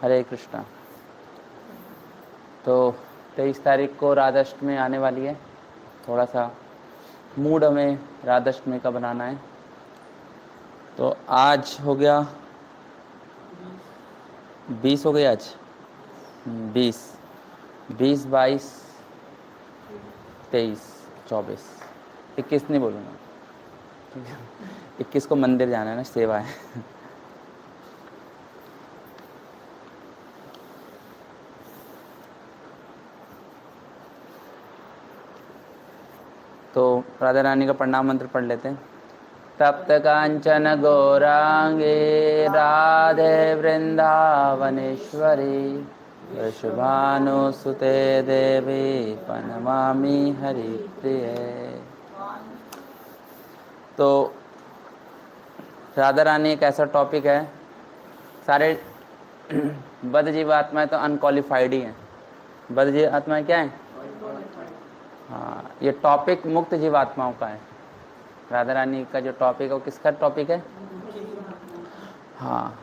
हरे कृष्णा। तो 23 तारीख को राधाष्टमी आने वाली है। थोड़ा सा मूड हमें राधाष्टमी का बनाना है। तो आज हो गया 20 हो गया आज 20, 20, 22, 23, 24, 21 नहीं बोलूँगा। 21 को मंदिर जाना है ना, सेवा है। तो राधा रानी का प्रणाम मंत्र पढ़ लेते हैं। तप्त कांचन गौरांगे राधे वृंदावनेश्वरी वृषभानुसुते देवी प्रणमामि हरिप्रिये। तो राधा रानी एक ऐसा टॉपिक है, सारे बद्ध जीवात्माएं तो अनक्वालिफाइड ही हैं। बद्ध जीवात्माएं क्या हैं? हाँ, ये टॉपिक मुक्त जीवात्माओं का है। राधा रानी का जो टॉपिक है वो किसका टॉपिक है? हाँ,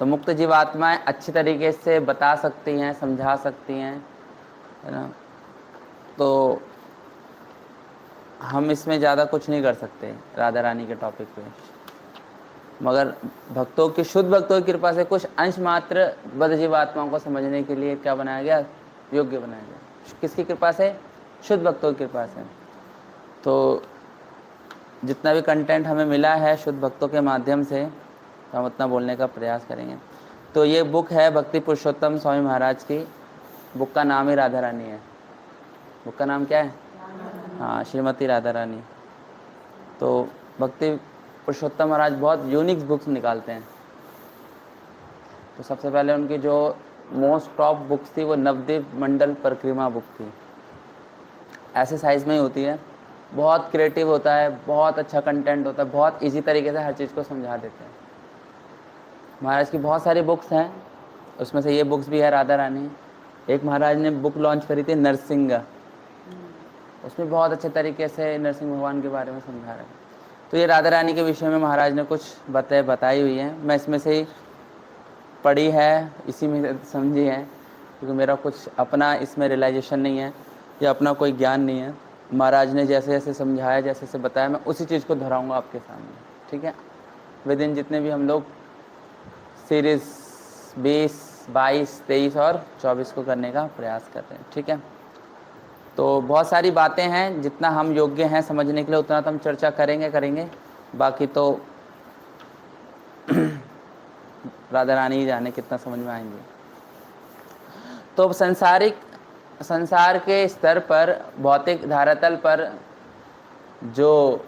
तो मुक्त जीवात्माएं अच्छी तरीके से बता सकती हैं, समझा सकती हैं, है ना। तो हम इसमें ज़्यादा कुछ नहीं कर सकते राधा रानी के टॉपिक पे, मगर भक्तों की, शुद्ध भक्तों की कृपा से कुछ अंश मात्र बद्ध जीवात्माओं को समझने के लिए क्या बनाया गया? योग्य बनाया गया। किसकी कृपा से? शुद्ध भक्तों की कृपा से। तो जितना भी कंटेंट हमें मिला है शुद्ध भक्तों के माध्यम से, तो हम उतना बोलने का प्रयास करेंगे। तो ये बुक है भक्ति पुरुषोत्तम स्वामी महाराज की। बुक का नाम ही राधा रानी है। बुक का नाम क्या है? हाँ, श्रीमती राधा रानी। तो भक्ति पुरुषोत्तम महाराज बहुत यूनिक बुक्स निकालते हैं। तो सबसे पहले उनकी जो मोस्ट टॉप बुक्स थी वो नवद्वीप मंडल परिक्रमा बुक थी। ऐसे साइज़ में ही होती है, बहुत क्रिएटिव होता है, बहुत अच्छा कंटेंट होता है, बहुत इजी तरीके से हर चीज़ को समझा देते हैं। महाराज की बहुत सारी बुक्स हैं, उसमें से ये बुक्स भी है राधा रानी। एक महाराज ने बुक लॉन्च करी थी नरसिंह, उसमें बहुत अच्छे तरीके से नरसिंह भगवान के बारे में समझा रहे हैं। तो ये राधा रानी के विषय में महाराज ने कुछ बताई हुई है। मैं इसमें से ही पढ़ी है, इसी में समझी है, क्योंकि मेरा कुछ अपना इसमें रियलाइजेशन नहीं है या अपना कोई ज्ञान नहीं है। महाराज ने जैसे जैसे समझाया, जैसे जैसे बताया, मैं उसी चीज़ को दोहराऊंगा आपके सामने, ठीक है। विद इन जितने भी हम लोग सीरीज़ 20, 22, 23 और 24 को करने का प्रयास कर रहे हैं, ठीक है। तो बहुत सारी बातें हैं, जितना हम योग्य हैं समझने के लिए उतना तो हम चर्चा करेंगे। बाकी तो राधा रानी ही जाने कितना समझ में आएंगे। तो संसार के स्तर पर, भौतिक धरातल पर जो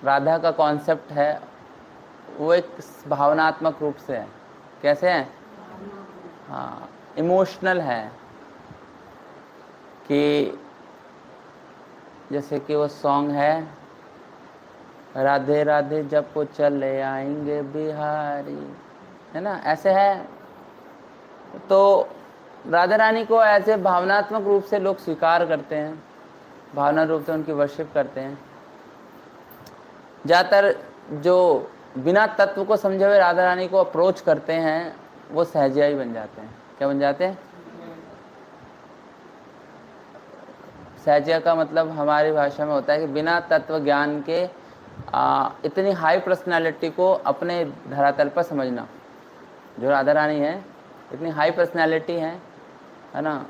राधा का कॉन्सेप्ट है वो एक भावनात्मक रूप से है। कैसे है? हाँ, इमोशनल है। कि जैसे कि वो सॉन्ग है, राधे राधे जब वो चले आएंगे बिहारी, है ना, ऐसे है। तो राधा रानी को ऐसे भावनात्मक रूप से लोग स्वीकार करते हैं, भावना रूप से उनकी वर्शिप करते हैं। ज़्यादातर जो बिना तत्व को समझे हुए राधा रानी को अप्रोच करते हैं वो सहजिया ही बन जाते हैं। क्या बन जाते हैं? सहजिया का मतलब हमारी भाषा में होता है कि बिना तत्व ज्ञान के इतनी हाई पर्सनालिटी को अपने धरातल पर समझना। जो राधा रानी है इतनी हाई पर्सनालिटी है ना,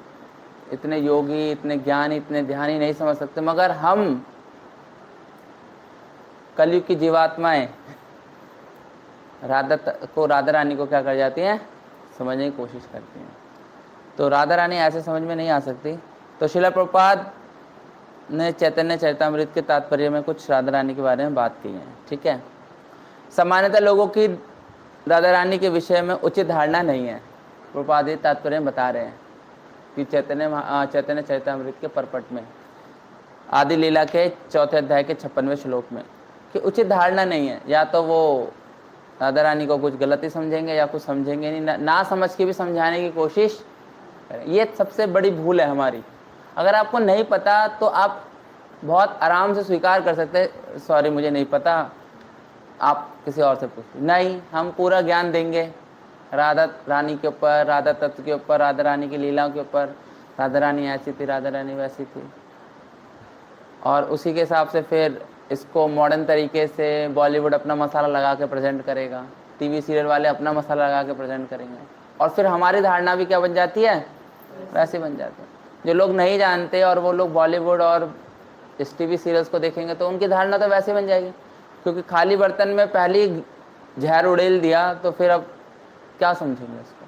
इतने योगी, इतने ज्ञानी, इतने ध्यानी नहीं समझ सकते, मगर हम कलयुग की जीवात्माएं राधा रानी को क्या कर जाती हैं? समझने की कोशिश करती हैं। तो राधा रानी ऐसे समझ में नहीं आ सकती। तो श्रील प्रभुपाद ने चैतन्य चरितामृत के तात्पर्य में कुछ राधा रानी के बारे में बात की है, ठीक है। सामान्यतः लोगों की राधा रानी के विषय में उचित धारणा नहीं है। प्रभुपाद तात्पर्य बता रहे हैं कि चैतन्य चरितामृत के परपट में आदि लीला के 4थे अध्याय के 56वें श्लोक में कि उचित धारणा नहीं है। या तो वो राधा रानी को कुछ गलत ही समझेंगे या कुछ समझेंगे नहीं, ना समझ के भी समझाने की कोशिश करें। ये सबसे बड़ी भूल है हमारी। अगर आपको नहीं पता तो आप बहुत आराम से स्वीकार कर सकते हैं, सॉरी मुझे नहीं पता, आप किसी और से पूछिए। नहीं, हम पूरा ज्ञान देंगे, राधा रानी के ऊपर, राधा तत्व के ऊपर, राधा रानी की लीलाओं के ऊपर, राधा रानी ऐसी थी, राधा रानी वैसी थी। और उसी के हिसाब से फिर इसको मॉडर्न तरीके से बॉलीवुड अपना मसाला लगा के प्रेजेंट करेगा, टीवी सीरियल वाले अपना मसाला लगा के प्रेजेंट करेंगे, और फिर हमारी धारणा भी क्या बन जाती है, वैसे बन जाती है। जो लोग नहीं जानते और वो लोग बॉलीवुड और इस टीवी सीरियल्स को देखेंगे तो उनकी धारणा तो वैसे बन जाएगी, क्योंकि खाली बर्तन में पहले ही जहर उड़ेल दिया तो फिर अब क्या समझेंगे इसको।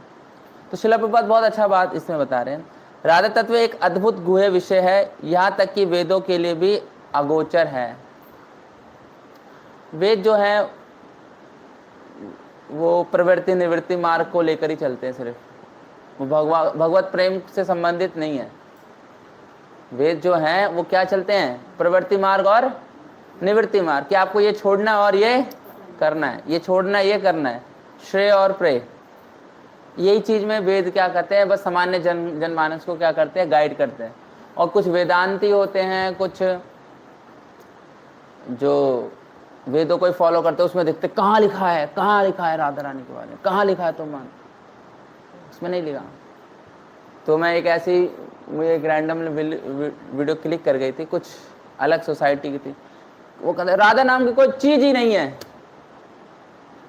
तो शिला प्रभुपाद बहुत अच्छा बात इसमें बता रहे हैं। राधा तत्व एक अद्भुत गुह्य विषय है, यहाँ तक कि वेदों के लिए भी अगोचर है। वेद जो है वो प्रवृत्ति निवृत्ति मार्ग को लेकर ही चलते हैं, सिर्फ वो भगवत प्रेम से संबंधित नहीं है। वेद जो हैं वो क्या चलते हैं, प्रवृत्ति मार्ग और निवृत्ति मार्ग, कि आपको ये छोड़ना और ये करना है, ये छोड़ना ये करना है, श्रेय और प्रेय, यही चीज में वेद क्या करते हैं, बस सामान्य जनमानस को क्या करते हैं, गाइड करते हैं। और कुछ वेदांती होते हैं, कुछ जो वेदों को ही फॉलो करते हैं, उसमें देखते कहाँ लिखा है, कहाँ लिखा है राधा रानी के बारे में, कहाँ लिखा है, तो मान उसमें नहीं लिखा। तो मैं एक ऐसी मुझे एक रैंडम वीडियो क्लिक कर गई थी, कुछ अलग सोसाइटी की थी, वो कहते राधा नाम की कोई चीज ही नहीं है,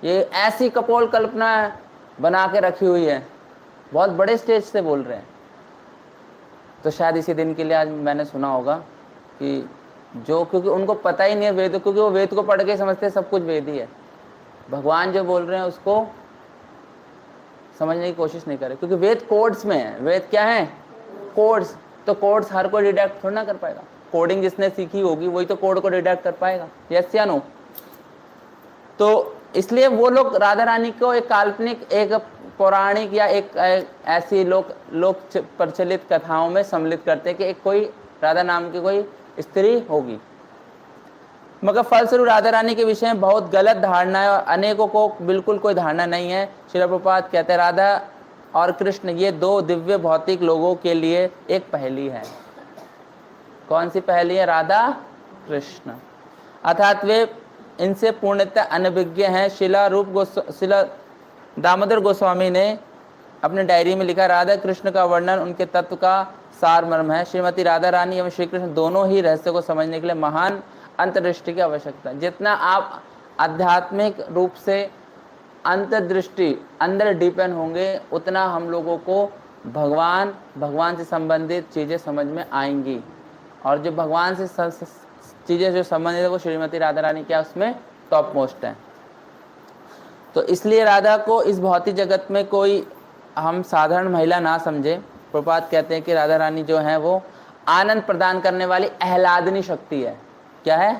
ये ऐसी कपोल कल्पना बना के रखी हुई है, बहुत बड़े स्टेज से बोल रहे हैं। तो शायद इसी दिन के लिए आज मैंने सुना होगा कि जो, क्योंकि उनको पता ही नहीं है वेद, क्योंकि वो वेद को पढ़ के समझते हैं सब कुछ वेद ही है, भगवान जो बोल रहे हैं उसको समझने की कोशिश नहीं करे, क्योंकि वेद कोड्स में है। वेद क्या है, कोड्स। तो कोड्स हर कोई डिडक्ट थोड़ा ना कर पाएगा, कोडिंग जिसने सीखी होगी वही तो कोड को डिडक्ट कर पाएगा, यस या नो। तो इसलिए वो लोग राधा रानी को एक काल्पनिक, एक पौराणिक या एक ऐसी लोक प्रचलित कथाओं में सम्मिलित करते हैं कि एक कोई राधा नाम की कोई स्त्री होगी, मगर फलस्वरूप राधा रानी के विषय में बहुत गलत धारणा है और अनेकों को बिल्कुल कोई धारणा नहीं है। श्रील प्रभुपाद कहते हैं राधा और कृष्ण ये दो दिव्य भौतिक लोगों के लिए एक पहेली है। कौन सी पहेली है, राधा कृष्ण, अर्थात वे इनसे पूर्णतः अनभिज्ञ हैं। शिला दामोदर गोस्वामी ने अपने डायरी में लिखा, राधा कृष्ण का वर्णन उनके तत्व का सार मर्म है। श्रीमती राधा रानी एवं श्री कृष्ण दोनों ही रहस्य को समझने के लिए महान अंतर्दृष्टि की आवश्यकता है। जितना आप आध्यात्मिक रूप से अंतर्दृष्टि अंदर डिपेंड होंगे, उतना हम लोगों को भगवान से संबंधित चीज़ें समझ में आएंगी। और जो भगवान से चीज़ें जो संबंधित है वो श्रीमती राधा रानी क्या उसमें टॉप मोस्ट है। तो इसलिए राधा को इस भौतिक जगत में कोई हम साधारण महिला ना समझे। प्रभुपाद कहते हैं कि राधा रानी जो है वो आनंद प्रदान करने वाली आह्लादनी शक्ति है। क्या है,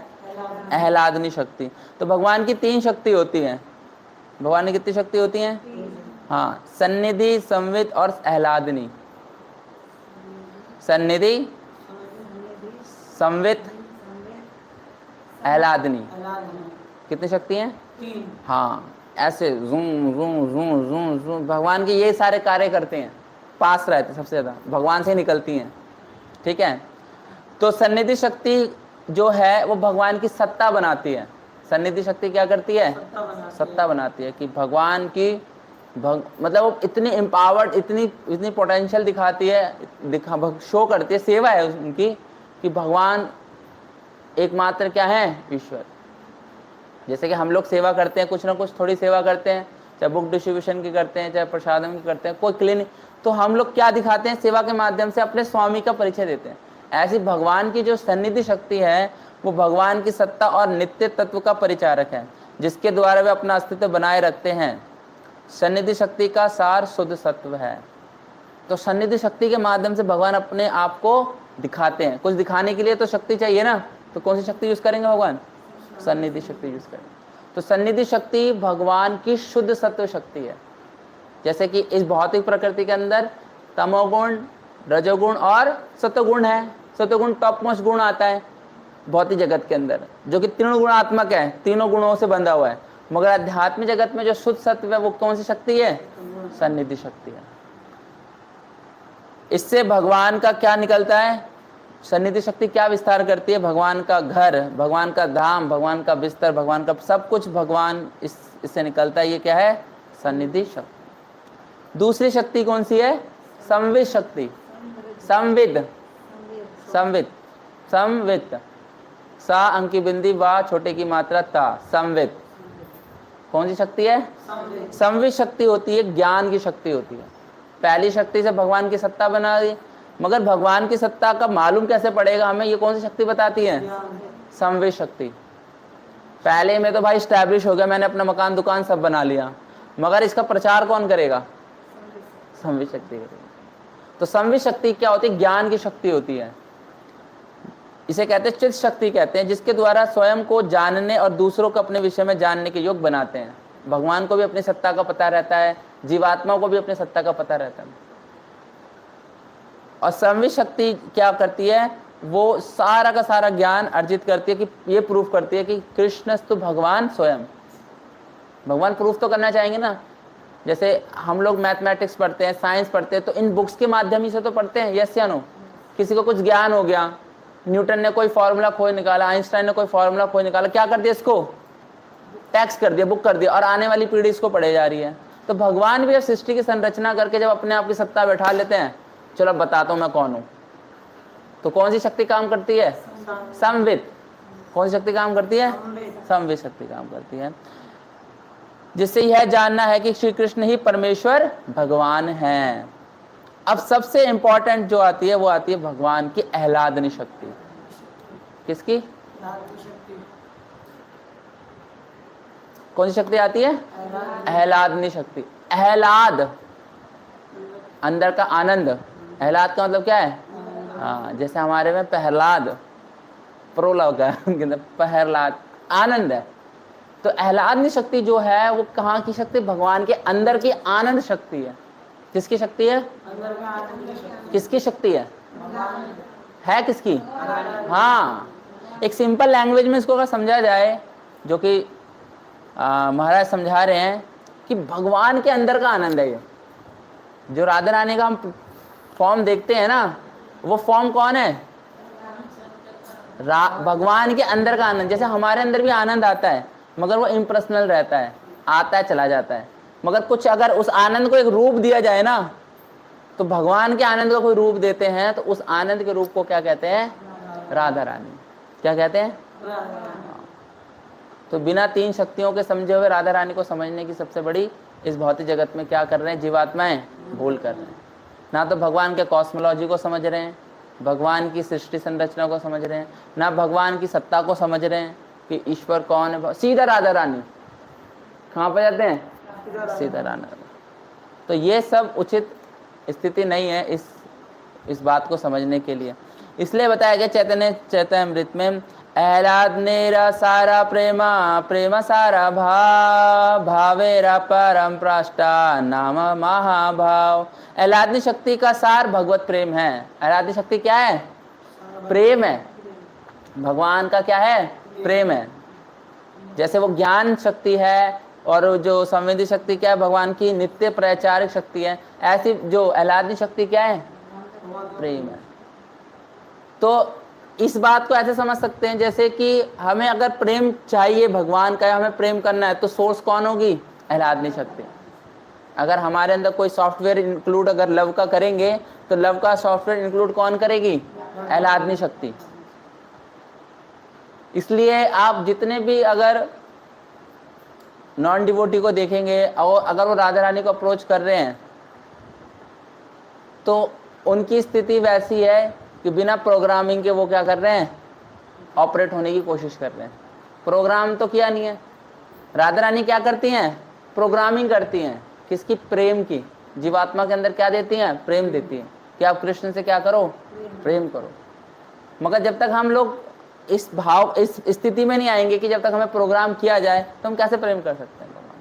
आह्लादनी शक्ति। तो भगवान की 3 शक्ति होती हैं। भगवान की कितनी शक्ति होती हैं, हाँ, सन्निधि, संवित और आह्लादनी। सन्निधि, संवित, आह्लादनी, कितनी शक्ति हैं, हाँ, ऐसे zoom zoom zoom zoom zoom भगवान के ये सारे कार्य करते हैं, पास रहते सबसे ज्यादा भगवान से निकलती हैं, ठीक है। तो सन्निधि शक्ति जो है वो भगवान की सत्ता बनाती है। सन्निधि शक्ति क्या करती है, सत्ता बनाती है कि भगवान की मतलब वो इतनी एम्पावर्ड, इतनी पोटेंशियल दिखाती है, शो करती है, सेवा है उनकी कि भगवान एकमात्र क्या है, ईश्वर। जैसे कि हम लोग सेवा करते हैं, कुछ ना कुछ थोड़ी सेवा करते हैं, चाहे बुक डिस्ट्रीब्यूशन की करते हैं, चाहे प्रसादम की करते हैं, कोई क्लिनिक, तो हम लोग क्या दिखाते हैं, सेवा के माध्यम से अपने स्वामी का परिचय देते हैं। ऐसी भगवान की जो सन्निधि शक्ति है वो भगवान की सत्ता और नित्य तत्व का परिचारक है, जिसके द्वारा वे अपना अस्तित्व बनाए रखते हैं। सन्निधि शक्ति का सार शुद्ध सत्व है। तो सन्निधि शक्ति के माध्यम से भगवान अपने आप को दिखाते हैं। कुछ दिखाने के लिए तो शक्ति चाहिए ना, तो कौन सी शक्ति यूज करेंगे भगवान, सन्निधि शक्ति यूज करेंगे। तो सन्निधि शक्ति भगवान की शुद्ध सत्व शक्ति है। जैसे कि इस भौतिक प्रकृति के अंदर तमोगुण, रजोगुण और सत्वगुण है। सत्वगुण टॉप मोस्ट गुण आता है भौतिक जगत के अंदर, जो कि तीनों गुणात्मक है, तीनों गुणों से बंधा हुआ है। मगर आध्यात्मिक जगत में जो शुद्ध सत्व है वो कौन सी शक्ति है, सन्निधि शक्ति है। इससे भगवान का क्या निकलता है, सन्निधि शक्ति क्या विस्तार करती है, भगवान का घर, भगवान का धाम, भगवान का बिस्तर, भगवान का सब कुछ भगवान इससे निकलता है। ये क्या है, सन्निधि शक्ति। दूसरी शक्ति कौन सी है? संवित शक्ति। संविद, संवित, संवित, सा अंक की बिंदी, वा छोटे की मात्रा ता, संवित। कौन सी शक्ति है? संवित शक्ति होती है, ज्ञान की शक्ति होती है। पहली शक्ति से भगवान की सत्ता बना दी, मगर भगवान की सत्ता का मालूम कैसे पड़ेगा हमें? ये कौन सी शक्ति बताती है? संवित शक्ति। पहले में तो भाई स्टैब्लिश हो गया, मैंने अपना मकान दुकान सब बना लिया, मगर इसका प्रचार कौन करेगा? संवित शक्ति करेगी। तो संवित शक्ति क्या होती है? ज्ञान की शक्ति होती है। इसे कहते हैं चित्त शक्ति कहते हैं, जिसके द्वारा स्वयं को जानने और दूसरों को अपने विषय में जानने के योग्य बनाते हैं। भगवान को भी अपनी सत्ता का पता रहता है, जीवात्मा को भी अपनी सत्ता का पता रहता है। और संवित शक्ति क्या करती है? वो सारा का सारा ज्ञान अर्जित करती है कि ये प्रूफ करती है कि कृष्ण तो भगवान स्वयं। भगवान प्रूफ तो करना चाहेंगे ना। जैसे हम लोग मैथमेटिक्स पढ़ते हैं, साइंस पढ़ते हैं, तो इन बुक्स के माध्यम से तो पढ़ते हैं, यस या नो? किसी को कुछ ज्ञान हो गया, न्यूटन ने कोई फॉर्मूला खोज निकाला, आइंस्टाइन ने कोई फॉर्मूला खोज निकाला, क्या कर दिया? इसको टैक्स कर दिया, बुक कर दिया, और आने वाली पीढ़ी इसको पढ़े जा रही है। तो भगवान भी जब सृष्टि की संरचना करके जब अपने आप की सत्ता बैठा लेते हैं, चलो बताता हूं मैं कौन हूं, तो कौन सी शक्ति काम करती है? संवित। कौन सी शक्ति काम करती है? संवित शक्ति काम करती है, जिससे यह जानना है कि श्री कृष्ण ही परमेश्वर भगवान हैं। अब सबसे इंपॉर्टेंट जो आती है वो आती है भगवान की आह्लादनी शक्ति। किसकी? कौन सी शक्ति आती है? आह्लादनी शक्ति। आह्लाद, अंदर का आनंद। आह्लाद का मतलब क्या है? हाँ, जैसे हमारे में प्रहलाद, प्रो लगा है, प्रहलाद आनंद है। तो आह्लादनी शक्ति जो है वो कहाँ की शक्ति? भगवान के अंदर की आनंद शक्ति है। किसकी शक्ति है? किसकी शक्ति है किसकी? हाँ, एक सिंपल लैंग्वेज में इसको अगर समझा जाए, जो कि महाराज समझा रहे हैं कि भगवान के अंदर का आनंद है ये। जो राधा रानी का हम फॉर्म देखते हैं ना, वो फॉर्म कौन है? भगवान के अंदर का आनंद। जैसे हमारे अंदर भी आनंद आता है, मगर वो इम्पर्सनल रहता है, आता है चला जाता है। मगर कुछ अगर उस आनंद को एक रूप दिया जाए ना, तो भगवान के आनंद को कोई रूप देते हैं, तो उस आनंद के रूप को क्या कहते हैं? राधा रानी। क्या कहते हैं? तो बिना तीन शक्तियों के समझे हुए राधा रानी को समझने की सबसे बड़ी इस भौतिक जगत में क्या कर रहे हैं जीवात्माएं? भूल कर रहे हैं। ना तो भगवान के कॉस्मोलॉजी को समझ रहे हैं, भगवान की सृष्टि संरचना को समझ रहे हैं, ना भगवान की सत्ता को समझ रहे हैं कि ईश्वर कौन है। सीधा राधा रानी कहाँ पर जाते हैं? सीधा राधा। तो ये सब उचित स्थिति नहीं है इस बात को समझने के लिए। इसलिए बताया गया चैतन्य चैतन्यामृत में, आह्लाद नेरा सारा प्रेमा, प्रेम सारा भाव, भावेरा परम प्राष्टा नाम महाभाव। आह्लादनी शक्ति का सार भगवत प्रेम है। आह्लादनी शक्ति क्या है? प्रेम है। भगवान का क्या है? प्रेम है। जैसे वो ज्ञान शक्ति है, और जो संवेदी शक्ति क्या है? भगवान की नित्य प्रचारिक शक्ति है। ऐसी जो आह्लादनी शक्ति क्या है? प्रेम है। तो इस बात को ऐसे समझ सकते हैं जैसे कि हमें अगर प्रेम चाहिए भगवान का, हमें प्रेम करना है, तो सोर्स कौन होगी? आह्लादनी शक्ति। अगर हमारे अंदर कोई सॉफ्टवेयर इंक्लूड अगर लव का करेंगे, तो लव का सॉफ्टवेयर इंक्लूड कौन करेगी? आह्लादनी शक्ति। इसलिए आप जितने भी अगर नॉन डिवोटी को देखेंगे और अगर वो राधा रानी को अप्रोच कर रहे हैं, तो उनकी स्थिति वैसी है कि बिना प्रोग्रामिंग के वो क्या कर रहे हैं? ऑपरेट होने की कोशिश कर रहे हैं। प्रोग्राम तो किया नहीं है। राधा रानी क्या करती हैं? प्रोग्रामिंग करती हैं। किसकी? प्रेम की। जीवात्मा के अंदर क्या देती हैं? प्रेम देती हैं कि आप कृष्ण से क्या करो? प्रेम करो। मगर जब तक हम लोग इस भाव, इस स्थिति में नहीं आएंगे कि जब तक हमें प्रोग्राम किया जाए, तो हम कैसे प्रेम कर सकते हैं भगवान?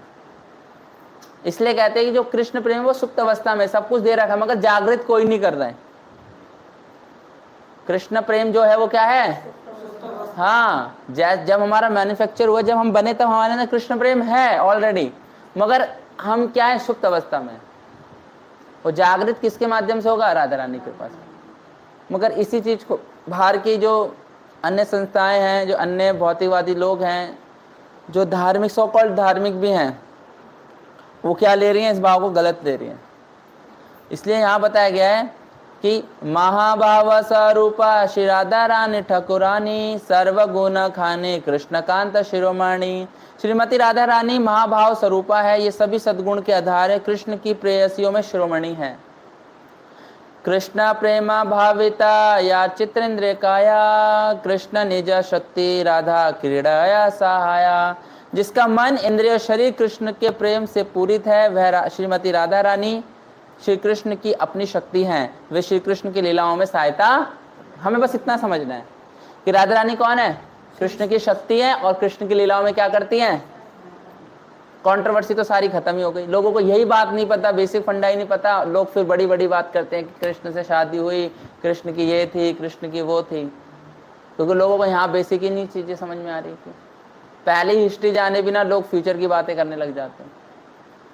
इसलिए कहते हैं कि जो कृष्ण प्रेम वो सुप्त अवस्था में सब कुछ दे रखा है, मगर जागृत कोई नहीं कर रहा है। कृष्ण प्रेम जो है वो क्या है? हाँ, जब हमारा मैन्युफैक्चर हुआ, जब हम बने, तब हमारे अंदर कृष्ण प्रेम है ऑलरेडी, मगर हम क्या है? सुप्त अवस्था में। वो जागृत किसके माध्यम से होगा? राधा रानी के पास। मगर इसी चीज को बाहर की जो अन्य संस्थाएं हैं, जो अन्य भौतिकवादी लोग हैं, जो धार्मिक, सो कॉल्ड धार्मिक भी हैं, वो क्या ले रही हैं? इस भाव को गलत ले रही हैं। इसलिए यहाँ बताया गया है कि महाभाव स्वरूपा श्री राधा रानी ठकुरानी सर्वगुण खाने कृष्णकांत शिरोमणि। श्रीमती राधा रानी महाभाव स्वरूपा है, ये सभी सद्गुण के आधार है, कृष्ण की प्रेयसियों में शिरोमणि है। कृष्ण प्रेमा भाविता या चित्रेंद्र काया कृष्ण निज शक्ति राधा क्रीड़ाया सहाया। जिसका मन इंद्रिय शरीर कृष्ण के प्रेम से पूरित है वह श्रीमती राधा रानी श्री कृष्ण की अपनी शक्ति हैं, वे श्री कृष्ण की लीलाओं में सहायता। हमें बस इतना समझना है कि राधा रानी कौन है, कृष्ण की शक्ति है और कृष्ण की लीलाओं में क्या करती हैं। कंट्रोवर्सी तो सारी खत्म ही हो गई, लोगों को यही बात नहीं पता, बेसिक फंडा ही नहीं पता, लोग फिर बड़ी बड़ी बात करते हैं कि कृष्ण से शादी हुई, कृष्ण की ये थी, कृष्ण की वो थी, क्योंकि लोगों को यहाँ बेसिक ही नहीं चीजें समझ में आ रही थी। पहले ही हिस्ट्री जाने बिना लोग फ्यूचर की बातें करने लग जाते हैं।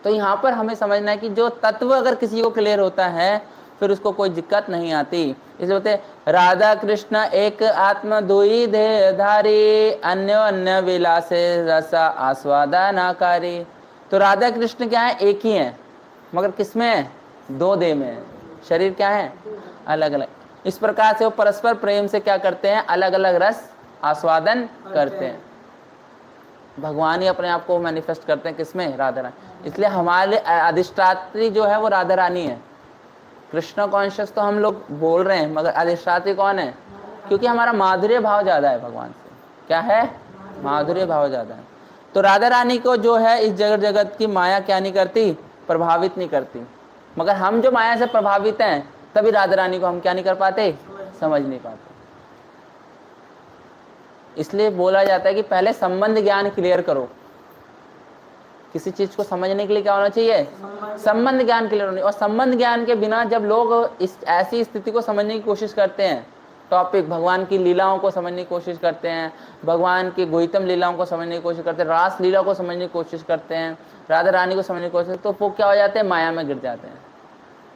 तो यहाँ पर हमें समझना है कि जो तत्व अगर किसी को क्लियर होता है फिर उसको कोई दिक्कत नहीं आती। इसलिए बोलते राधा कृष्ण एक आत्मा दुई देहधारी अन्य अन्य विलासे रसा आस्वादनाकारी। तो राधा कृष्ण क्या है, एक ही है, मगर किसमें है, दो देह में है, शरीर क्या है अलग अलग। इस प्रकार से वो परस्पर प्रेम से क्या करते हैं, अलग अलग रस आस्वादन करते हैं। भगवान ही अपने आप को मैनिफेस्ट करते हैं किसमें, राधा रानी। इसलिए हमारे अधिष्ठात्री जो है वो राधा रानी है। कृष्ण कॉन्शियस तो हम लोग बोल रहे हैं, मगर अधिष्ठात्री कौन है, क्योंकि हमारा माधुर्य भाव ज्यादा है भगवान से। क्या है, माधुर्य भाव ज्यादा है। तो राधा रानी को जो है इस जगत जगत की माया क्या नहीं करती, प्रभावित नहीं करती। मगर हम जो माया से प्रभावित हैं तभी राधा रानी को हम क्या नहीं कर पाते, समझ नहीं पाते। इसलिए बोला जाता है कि पहले संबंध ज्ञान क्लियर करो। किसी चीज को समझने के लिए क्या होना चाहिए, संबंध ज्ञान क्लियर होना। और संबंध ज्ञान के बिना जब लोग इस ऐसी स्थिति को समझने की कोशिश करते हैं, टॉपिक भगवान की लीलाओं को समझने की कोशिश करते हैं, भगवान की गुहितम लीलाओं को समझने की कोशिश करते हैं, रास लीला को समझने की कोशिश करते हैं, राधा रानी को समझने की कोशिश, तो वो क्या हो जाते हैं, माया में गिर जाते हैं।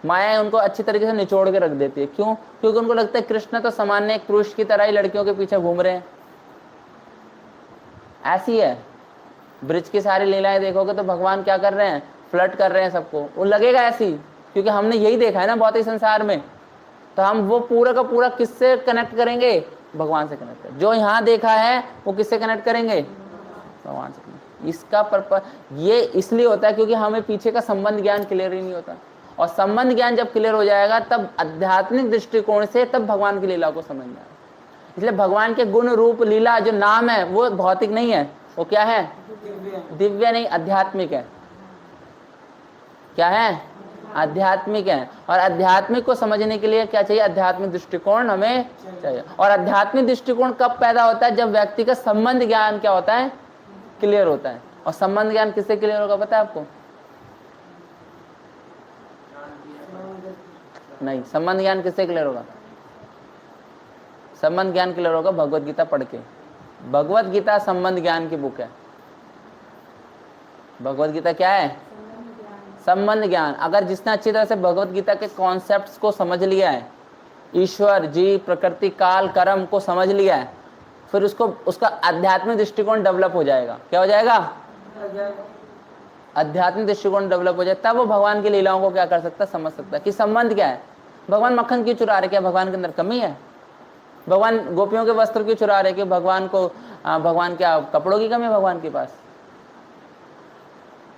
माया उनको अच्छी तरीके से निचोड़ के रख देती है। क्यों, क्योंकि उनको लगता है कृष्ण तो सामान्य पुरुष की तरह ही लड़कियों के पीछे घूम रहे हैं। ऐसी है, ब्रिज की सारी लीलाएं देखोगे तो भगवान क्या कर रहे हैं, फ्लर्ट कर रहे हैं सबको, वो लगेगा ऐसी, क्योंकि हमने यही देखा है ना भौतिक संसार में। तो हम वो पूरा का पूरा किससे कनेक्ट करेंगे, भगवान से कनेक्ट करेंगे। जो यहाँ देखा है वो किससे कनेक्ट करेंगे, भगवान से कनेक्ट। इसका पर्पस ये इसलिए होता है क्योंकि हमें पीछे का संबंध ज्ञान क्लियर ही नहीं होता। और संबंध ज्ञान जब क्लियर हो जाएगा तब आध्यात्मिक दृष्टिकोण से तब भगवान की लीला को समझना है। इसलिए भगवान के गुण रूप लीला जो नाम है वो भौतिक नहीं है, वो क्या है, दिव्य नहीं, आध्यात्मिक है। क्या है, आध्यात्मिक है। और आध्यात्मिक को समझने के लिए क्या चाहिए, आध्यात्मिक दृष्टिकोण हमें चाहिए। और आध्यात्मिक दृष्टिकोण कब पैदा होता है, जब व्यक्ति का संबंध ज्ञान क्या होता है, क्लियर होता है। और संबंध ज्ञान किससे क्लियर होगा पता है आपको, नहीं, संबंध ज्ञान किससे क्लियर होगा, संबंध ज्ञान क्लियर होगा भगवत गीता पढ़ के। भगवत गीता संबंध ज्ञान की बुक है। भगवत गीता क्या है, संबंध ज्ञान। अगर जिसने अच्छी तरह से भगवत गीता के कॉन्सेप्ट्स को समझ लिया है, ईश्वर जीव प्रकृति काल कर्म को समझ लिया है, फिर उसको उसका आध्यात्मिक दृष्टिकोण डेवलप हो जाएगा। क्या हो जाएगा, आध्यात्मिक दृष्टिकोण डेवलप हो जाए, तब वो भगवान की लीलाओं को क्या कर सकता है, समझ सकता है कि संबंध क्या है। भगवान मक्खन क्यों चुरा रहे, क्या भगवान के अंदर कमी है, भगवान गोपियों के वस्त्र क्यों चुरा रहे, कि भगवान को भगवान क्या कपड़ों की कमी है भगवान के पास।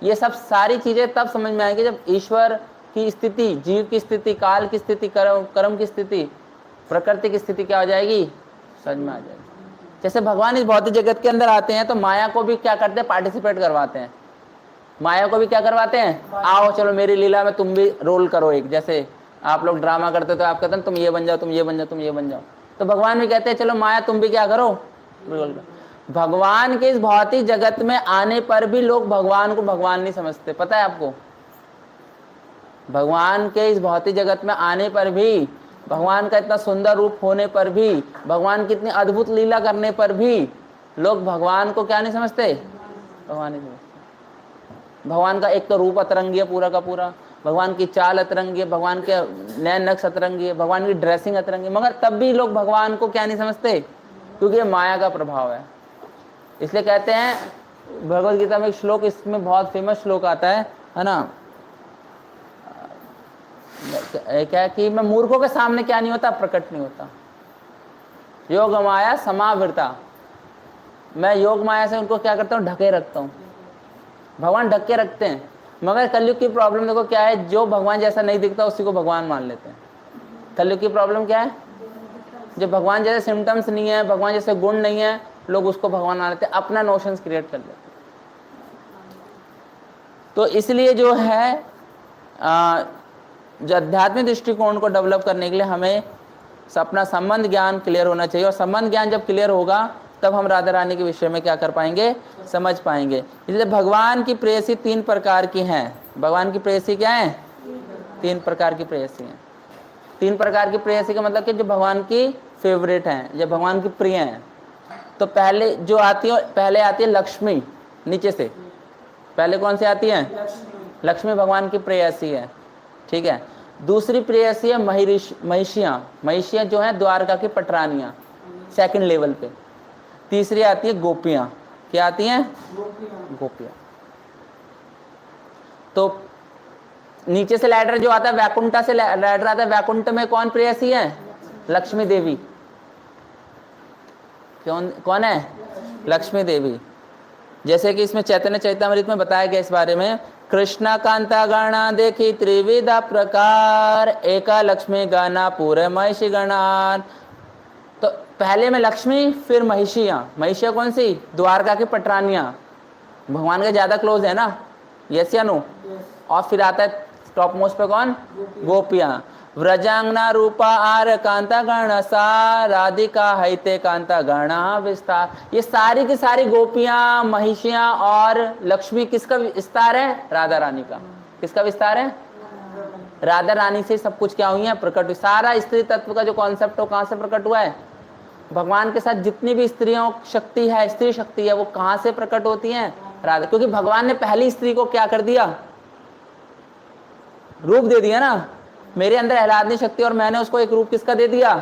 ये सब सारी चीजें तब समझ में आएगी जब ईश्वर की स्थिति, जीव की स्थिति, काल की स्थिति, कर्म की स्थिति, प्रकृति की स्थिति क्या हो जाएगी, समझ में आ जाएगी। जैसे भगवान इस भौतिक जगत के अंदर आते हैं तो माया को भी क्या करते हैं, पार्टिसिपेट करवाते हैं। माया को भी क्या करवाते हैं, आओ चलो मेरी लीला में तुम भी रोल करो। एक जैसे आप लोग ड्रामा करते तो आप कहते हैं तुम ये बन जाओ, तुम ये बन जाओ, तुम ये बन जाओ। तो भगवान भी कहते हैं चलो माया तुम भी क्या करो, रोल करो। भगवान के इस भौतिक जगत में आने पर भी लोग भगवान को भगवान नहीं समझते, पता है आपको। भगवान के इस भौतिक जगत में आने पर भी, भगवान का इतना सुंदर रूप होने पर भी, भगवान की इतनी अद्भुत लीला करने पर भी लोग भगवान को क्या नहीं समझते, भगवान नहीं समझते। भगवान का एक तो रूप अतरंगी है पूरा का पूरा, भगवान की चाल अतरंगी है, भगवान के नैन नक्श अतरंगी है, भगवान की ड्रेसिंग अतरंगी, मगर तब भी लोग भगवान को क्या नहीं समझते, क्योंकि ये माया का प्रभाव है। इसलिए कहते हैं भगवत गीता में एक श्लोक, इसमें बहुत फेमस श्लोक आता है ना, क्या है कि मैं मूर्खों के सामने क्या नहीं होता, प्रकट नहीं होता। योग माया समावृता, मैं योग माया से उनको क्या करता हूँ, ढके रखता हूँ। भगवान ढक के रखते हैं, मगर कलयुग की प्रॉब्लम देखो क्या है, जो भगवान जैसा नहीं दिखता उसी को भगवान मान लेते हैं। कलयुग की प्रॉब्लम क्या है, जो भगवान जैसे सिम्टम्स नहीं है, भगवान जैसे गुण नहीं है, लोग उसको भगवान मान लेते हैं, अपना नोशंस क्रिएट कर लेते हैं। तो इसलिए जो है जो आध्यात्मिक दृष्टिकोण को डेवलप करने के लिए हमें अपना संबंध ज्ञान क्लियर होना चाहिए, और संबंध ज्ञान जब क्लियर होगा तब हम राधा रानी के विषय में क्या कर पाएंगे, समझ पाएंगे। इसलिए भगवान की प्रेयसी 3 प्रकार की हैं। भगवान की प्रेयसी क्या है, 3 प्रकार की प्रेयसी हैं। 3 प्रकार की प्रेयसी का मतलब कि जो भगवान की फेवरेट हैं, जो भगवान की प्रिय हैं। तो पहले जो आती है, पहले आती है लक्ष्मी, नीचे से पहले कौन सी आती है, लक्ष्मी भगवान की प्रेयसी है, ठीक है। दूसरी प्रेयसी है महिषियाँ, महिषियाँ जो है द्वारका की पटरानियाँ, सेकंड लेवल पे। तीसरी आती है गोपियाँ, क्या आती हैं, गोपियाँ। तो नीचे से लैडर जो आता है, वैकुंठा से लैडर आता है, वैकुंठ में कौन प्रेयसी है, लक्ष्मी देवी। कौन है, लक्ष्मी देवी। जैसे कि इसमें चैतन्य चैतामृत में बताया गया इस बारे में, कृष्णा कांता गणा देखी त्रिविधा प्रकार, एका लक्ष्मी गाना पूरे महिषी गणान। तो पहले में लक्ष्मी, फिर महिषियाँ। महिषियाँ कौन सी, द्वारका की पटरानियाँ, भगवान के ज्यादा क्लोज है ना, यस या नो। और फिर आता है टॉप मोस्ट पे कौन, गोपियाँ। व्रजांगना रूपा आर कांता गण सा, राधिका हैते कांता गणा विस्तार। ये सारी की सारी गोपियां, महिषियां और लक्ष्मी किसका विस्तार है, राधा रानी का। किसका विस्तार है, राधा रानी से सब कुछ क्या हुई है, प्रकट हुई। सारा स्त्री तत्व का जो कॉन्सेप्ट हो कहाँ से प्रकट हुआ है, भगवान के साथ जितनी भी स्त्रियों शक्ति है, स्त्री शक्ति है, वो कहाँ से प्रकट होती है, राधा। क्योंकि भगवान ने पहली स्त्री को क्या कर दिया, रूप दे दिया ना, मेरे अंदर आह्लादनी शक्ति, और मैंने उसको एक रूप किसका दे दिया,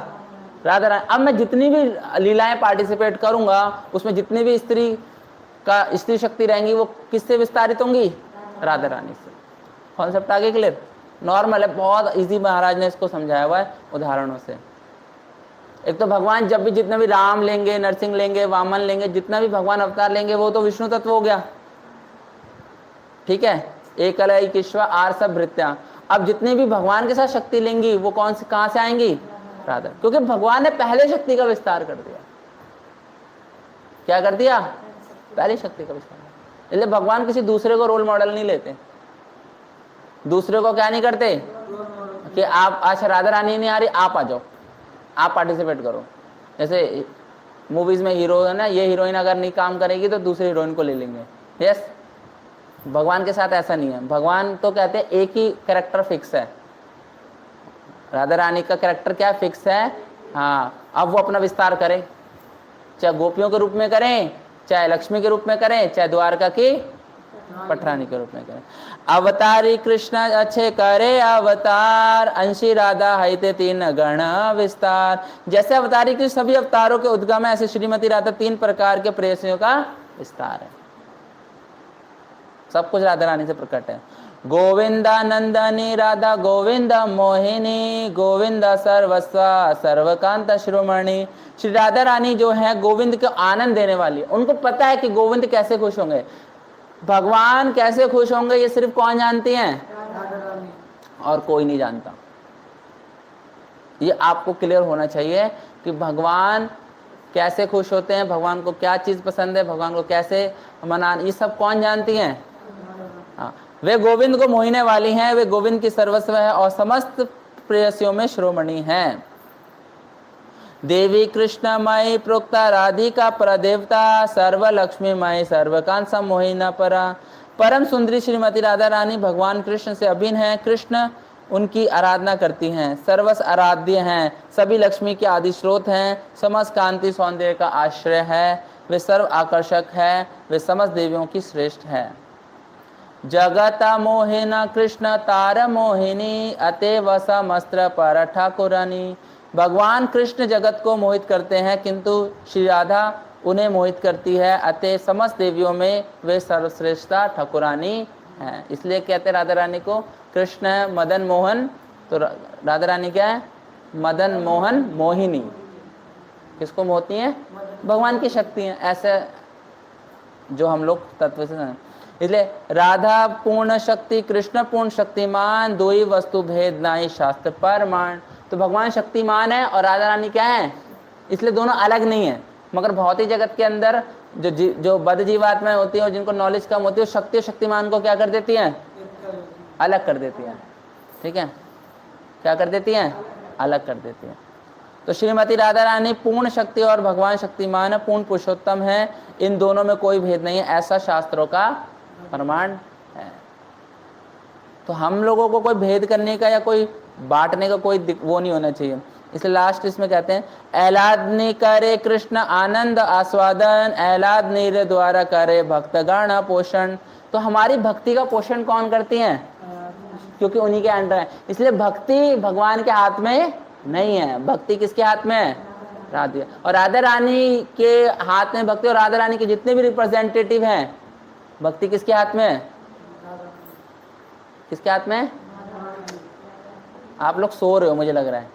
राधा रानी। अब मैं जितनी भी लीलाएं पार्टिसिपेट करूंगा, उसमें जितनी भी स्त्री शक्ति रहेंगी, वो किससे विस्तारित होंगी, राधा रानी से। कॉन्सेप्ट आगे क्लियर, नॉर्मल है, बहुत इजी महाराज ने इसको समझाया हुआ है उदाहरणों से। एक तो भगवान जब भी जितने भी राम लेंगे, नरसिंह लेंगे, वामन लेंगे, जितना भी भगवान अवतार लेंगे, वो तो विष्णु तत्व हो गया, ठीक है। एकलय किश्व आर सब भृत्या। अब जितनी भी भगवान के साथ शक्ति लेंगी, वो कौन से कहां से आएंगी, राधा। क्योंकि भगवान ने पहले शक्ति का विस्तार कर दिया। क्या कर दिया, पहली शक्ति का विस्तार। इसलिए भगवान किसी दूसरे को रोल मॉडल नहीं लेते, दूसरे को क्या नहीं करते कि आप अच्छा राधा रानी नहीं आ रही, आप आ जाओ, आप पार्टिसिपेट करो। जैसे मूवीज में हीरो है ना, ये हीरोइन अगर नहीं काम करेगी तो दूसरी हीरोइन को ले लेंगे, यस। भगवान के साथ ऐसा नहीं है। भगवान तो कहते हैं एक ही कैरेक्टर फिक्स है, राधा रानी का कैरेक्टर क्या फिक्स है, हाँ। अब वो अपना विस्तार करें, चाहे गोपियों के रूप में करें, चाहे लक्ष्मी के रूप में करें, चाहे द्वारका की पटरानी के रूप में करें। अवतारी कृष्ण अच्छे करे अवतार, अंशी राधा हैते 3 गण विस्तार। जैसे अवतारी कृष्ण सभी अवतारों के उद्गम है, ऐसे श्रीमती राधा 3 प्रकार के प्रेयसियों का विस्तार है। सब कुछ राधा रानी से प्रकट है। गोविंदा नंदनी राधा गोविंदा मोहिनी, गोविंदा सर्वस्वा सर्वकांत शिरोमणि। श्री राधा रानी जो है गोविंद को आनंद देने वाली। उनको पता है कि गोविंद कैसे खुश होंगे, भगवान कैसे खुश होंगे, ये सिर्फ कौन जानती हैं, और कोई नहीं जानता। ये आपको क्लियर होना चाहिए कि भगवान कैसे खुश होते हैं, भगवान को क्या चीज पसंद है, भगवान को कैसे मनाना, ये सब कौन जानती हैं, हाँ। वे गोविंद को मोहिने वाली हैं, वे गोविंद की सर्वस्व है और समस्त प्रेयसियों में शिरोमणि हैं। देवी कृष्णमयी प्रोक्ता राधिका प्रदेवता, सर्व लक्ष्मीमयी सर्वकांत सम्मोहिना परा। परम सुंदरी श्रीमती राधा रानी भगवान कृष्ण से अभिन्न है, कृष्ण उनकी आराधना करती हैं, सर्वस आराध्य हैं, सभी लक्ष्मी के आदि स्रोत हैं, समस्त कांति सौंदर्य का आश्रय है, वे सर्व आकर्षक है, वे समस्त देवियों की श्रेष्ठ है। जगता मोहिना कृष्ण तार मोहिनी, अतएव समस्त्र पर ठाकुरानी। भगवान कृष्ण जगत को मोहित करते हैं, किंतु श्री राधा उन्हें मोहित करती है, अतः समस्त देवियों में वे सर्वश्रेष्ठता ठाकुरानी हैं। इसलिए कहते हैं राधा रानी को कृष्ण मदन मोहन तो राधा रानी क्या है? मदन मोहन मोहिनी। किसको मोहती है? भगवान की शक्ति है। ऐसे जो हम लोग तत्व से समझ, इसलिए राधा पूर्ण शक्ति कृष्ण पूर्ण शक्तिमान, दो ही वस्तु भेद नाई शास्त्र प्रमाण। तो भगवान शक्तिमान है और राधा रानी क्या है? इसलिए दोनों अलग नहीं है। मगर भौतिक जगत के अंदर जो बद्ध जीवात्माएं होती हैं और जिनको नॉलेज कम होती है, शक्ति और शक्तिमान को क्या कर देती हैं? अलग कर देती हैं। ठीक है, क्या कर देती हैं? अलग कर देती हैं। तो श्रीमती राधा रानी पूर्ण शक्ति और भगवान शक्तिमान है, पूर्ण पुरुषोत्तम है, इन दोनों में कोई भेद नहीं है, ऐसा शास्त्रों का प्रमाण है। तो हम लोगों को कोई भेद करने का या कोई बांटने का कोई वो नहीं होना चाहिए। इसलिए लास्ट इसमें कहते हैं, एलादनी करे कृष्ण आनंद आस्वादन, एलादनी रे द्वारा करे भक्तगण पोषण। तो हमारी भक्ति का पोषण कौन करती हैं? क्योंकि उन्हीं के अंडर है। इसलिए भक्ति भगवान के हाथ में नहीं है, भक्ति किसके हाथ में है? राधा। और राधा रानी के हाथ में भक्ति, और राधा रानी के जितने भी रिप्रेजेंटेटिव हैं, भक्ति किसके हाथ में है? किसके हाथ में? आप लोग सो रहे हो मुझे लग रहा है।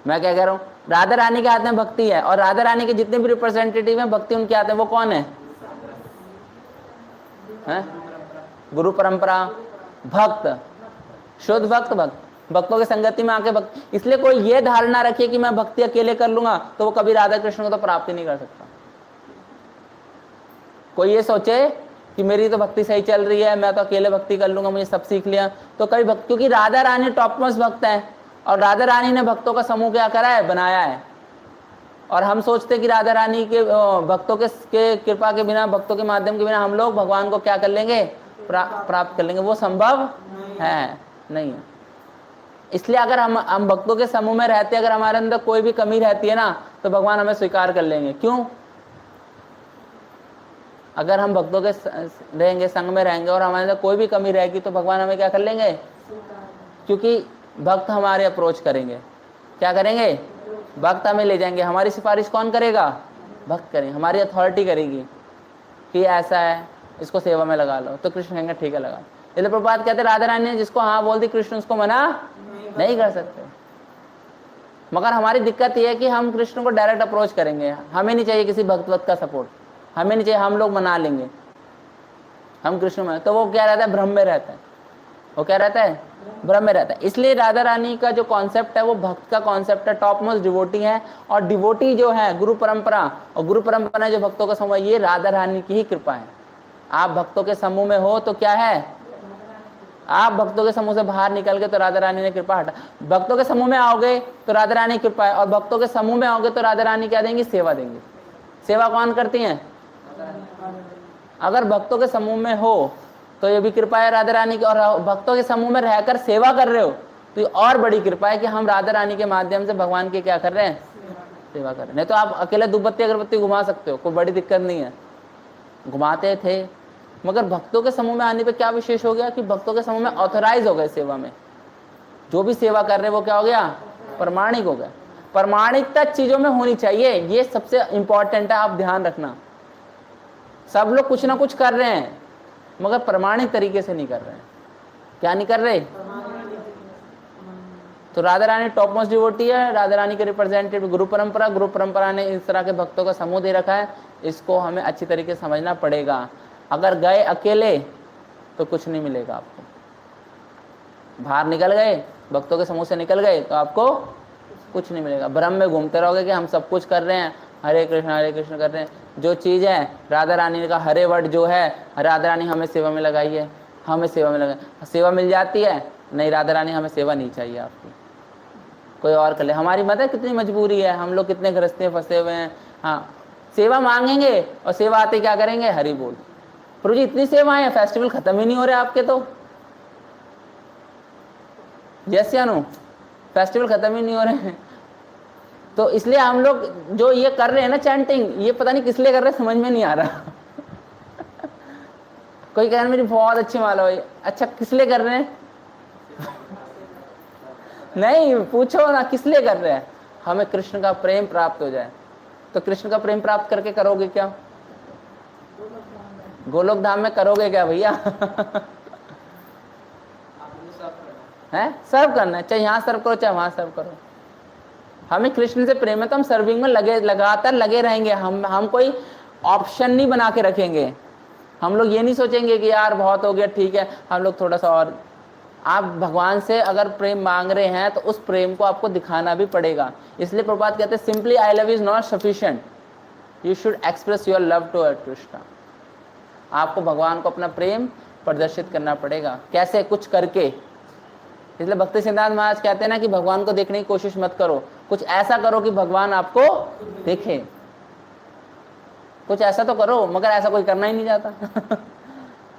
मैं क्या कह रहा हूँ? राधा रानी के हाथ में भक्ति है, और राधा रानी के जितने भी रिप्रेजेंटेटिव हैं, भक्ति उनके हाथ में। वो कौन है? गुरु परंपरा, भक्त, शुद्ध भक्त, भक्तों की संगति में आके भक्त। इसलिए कोई ये धारणा रखे कि मैं भक्ति अकेले कर लूंगा, तो वो कभी राधा कृष्ण को तो प्राप्त ही नहीं कर सकता। कोई ये सोचे कि मेरी तो भक्ति सही चल रही है, मैं तो अकेले भक्ति कर लूंगा, मुझे सब सीख लिया, तो कभी भक्त, क्योंकि राधा रानी टॉप मोस्ट भक्त है, और राधा रानी ने भक्तों का समूह क्या करा है? बनाया है। और हम सोचते कि राधा रानी के भक्तों के कृपा के बिना, भक्तों के माध्यम के बिना हम लोग भगवान को क्या कर लेंगे? प्राप्त कर लेंगे। वो संभव है नहीं है। इसलिए अगर हम भक्तों के समूह में रहते, अगर हमारे अंदर कोई भी कमी रहती है ना, तो भगवान हमें स्वीकार कर लेंगे। क्यों? अगर हम भक्तों के रहेंगे, संग में रहेंगे, और हमारे अंदर कोई भी कमी रहेगी, तो भगवान हमें क्या कर लेंगे? क्योंकि भक्त हमारे अप्रोच करेंगे। क्या करेंगे? भक्त हमें ले जाएंगे। हमारी सिफारिश कौन करेगा? भक्त करेंगे। हमारी अथॉरिटी करेगी कि ऐसा है, इसको सेवा में लगा लो, तो कृष्ण कहेंगे ठीक है लगा। इसलिए प्रभुपाद कहते हैं, राधा रानी ने जिसको हाँ बोल दी, कृष्ण उसको मना नहीं कर सकते। मगर हमारी दिक्कत यह है कि हम कृष्ण को डायरेक्ट अप्रोच करेंगे। हमें नहीं चाहिए किसी भक्त का सपोर्ट, हमें नहीं चाहिए, हम लोग मना लेंगे, हम कृष्ण में। तो वो क्या रहता है? भ्रम में रहता है। वो क्या रहता है? भ्रम में रहता है। इसलिए राधा रानी का जो कॉन्सेप्ट है वो भक्त का कॉन्सेप्ट है, टॉप मोस्ट डिवोटी है। और डिवोटी जो है गुरु परंपरा, और गुरु परंपरा जो भक्तों का समूह, ये राधा रानी की ही कृपा है। आप भक्तों के समूह में हो तो क्या है? आप भक्तों के समूह से बाहर निकल गए तो राधा रानी ने कृपा हटा। भक्तों के समूह में आओगे तो राधा रानी की कृपा है, और भक्तों के समूह में आओगे तो राधा रानी क्या देंगी? सेवा देंगी। सेवा कौन करती हैं? अगर भक्तों के समूह में हो तो ये भी कृपा है राधा रानी की, और भक्तों के समूह में रहकर सेवा कर रहे हो तो ये और बड़ी कृपा है कि हम राधा रानी के माध्यम से भगवान की क्या कर रहे हैं? सेवा कर रहे हैं। नहीं तो आप अकेले धूपबत्ती अगरबत्ती घुमा सकते हो, कोई बड़ी दिक्कत नहीं है, घुमाते थे। मगर भक्तों के समूह में आने पे क्या विशेष हो गया कि भक्तों के समूह में ऑथराइज हो गए सेवा में। जो भी सेवा कर रहे हैं वो क्या हो गया? प्रमाणिक हो गया। प्रमाणिकता चीजों में होनी चाहिए, ये सबसे इंपॉर्टेंट है, आप ध्यान रखना। सब लोग कुछ ना कुछ कर रहे हैं मगर प्रमाणिक तरीके से नहीं कर रहे हैं। क्या नहीं कर रहे? तो Radha Rani top most devotee है, राधा रानी के रिप्रेजेंटेटिव गुरु परंपरा, गुरु परंपरा ने इस तरह के भक्तों का समूह दे रखा है। इसको हमें अच्छी तरीके से समझना पड़ेगा। अगर गए अकेले तो कुछ नहीं मिलेगा आपको, बाहर निकल गए, भक्तों के समूह से निकल गए तो आपको कुछ नहीं मिलेगा। भ्रम में घूमते रहोगे कि हम सब कुछ कर रहे हैं, हरे कृष्ण कर रहे हैं। जो चीज़ है राधा रानी का, हरे वर्ड जो है, राधा रानी हमें सेवा में लगाई है, हमें सेवा में लगाई, सेवा मिल जाती है। नहीं, राधा रानी हमें सेवा नहीं चाहिए आपकी, कोई और कर ले। हमारी मत है कितनी मजबूरी है, हम लोग कितने गृहस्थी में फंसे हुए हैं। हाँ, सेवा मांगेंगे और सेवा आते क्या करेंगे? हरि बोल। प्रभु जी इतनी सेवाएं हैं, फेस्टिवल खत्म ही नहीं हो रहे आपके तो। यस या नो? फेस्टिवल खत्म ही नहीं हो रहे हैं। तो इसलिए हम लोग जो ये कर रहे हैं ना चैंटिंग, ये पता नहीं किस लिए कर रहे हैं, समझ में नहीं आ रहा। कोई कह रहा है मेरी बहुत अच्छी माला हुई, अच्छा किस लिए कर रहे हैं? नहीं, पूछो ना किस लिए कर रहे हैं? हमें कृष्ण का प्रेम प्राप्त हो जाए। तो कृष्ण का प्रेम प्राप्त करके करोगे क्या? गोलोक धाम में करोगे क्या भैया? है, सर्व करना है, चाहे यहाँ सर्व करो चाहे वहाँ सर्व करो। हमें कृष्ण से प्रेम है तो हम सर्विंग में लगातार लगे रहेंगे। हम कोई ऑप्शन नहीं बना के रखेंगे। हम लोग ये नहीं सोचेंगे कि यार बहुत हो गया, ठीक है हम लोग थोड़ा सा और। आप भगवान से अगर प्रेम मांग रहे हैं तो उस प्रेम को आपको दिखाना भी पड़ेगा। इसलिए प्रभुपाद कहते हैं simply I love is not sufficient, you should express your love to Krishna. आपको भगवान को अपना प्रेम प्रदर्शित करना पड़ेगा। कैसे? कुछ करके। इसलिए भक्ति सिद्धांत महाराज कहते हैं ना कि भगवान को देखने की कोशिश मत करो, कुछ ऐसा करो कि भगवान आपको देखे। कुछ ऐसा तो करो, मगर ऐसा कोई करना ही नहीं चाहता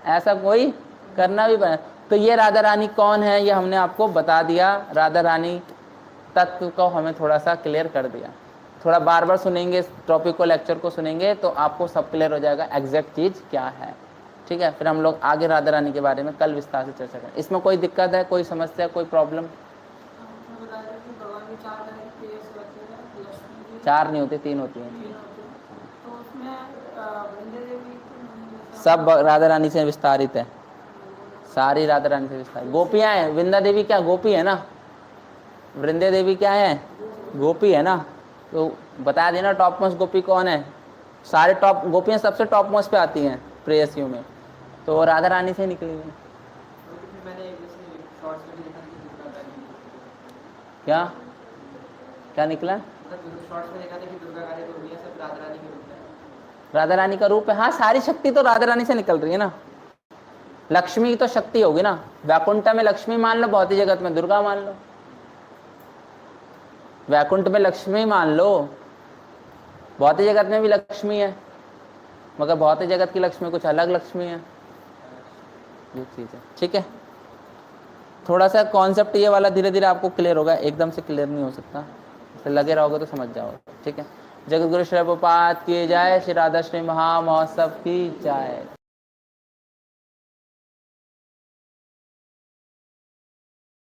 ऐसा कोई करना भी बना। तो ये राधा रानी कौन है ये हमने आपको बता दिया। राधा रानी तत्व को हमें थोड़ा सा क्लियर कर दिया। थोड़ा बार बार सुनेंगे इस टॉपिक को, लेक्चर को सुनेंगे तो आपको सब क्लियर हो जाएगा एग्जैक्ट चीज क्या है। ठीक है, फिर हम लोग आगे राधा रानी के बारे में कल विस्तार से चर्चा करें। इसमें कोई दिक्कत है, कोई समस्या, कोई प्रॉब्लम? चार नहीं होती, 3 होती हैं। सब राधा रानी से विस्तारित है, सारी राधा रानी से विस्तारित। गोपियां हैं, वृंदा देवी क्या गोपी है ना, वृंदे देवी क्या है, गोपी है ना। तो बता देना टॉप मोस्ट गोपी कौन है। सारे टॉप गोपियां सबसे टॉप मोस्ट पे आती हैं प्रेयसियों में, तो राधा रानी से निकली हुई। क्या क्या निकला? राधा रानी का रूप है। हाँ, सारी शक्ति तो राधा रानी से निकल रही है ना। लक्ष्मी की तो शक्ति होगी ना, वैकुंठ में लक्ष्मी मान लो, भौतिक जगत में दुर्गा मान लो। वैकुंठ में लक्ष्मी मान लो, भौतिक जगत में भी लक्ष्मी है, मगर भौतिक जगत की लक्ष्मी कुछ अलग लक्ष्मी है, ये चीज है। ठीक है, थोड़ा सा कॉन्सेप्ट ये वाला धीरे धीरे आपको क्लियर होगा, एकदम से क्लियर नहीं हो सकता, तो लगे रहोगे तो समझ जाओगे। ठीक है, जगत गुरु श्री प्रभुपाद की जय, श्री राधा श्री महा महोत्सव की जय।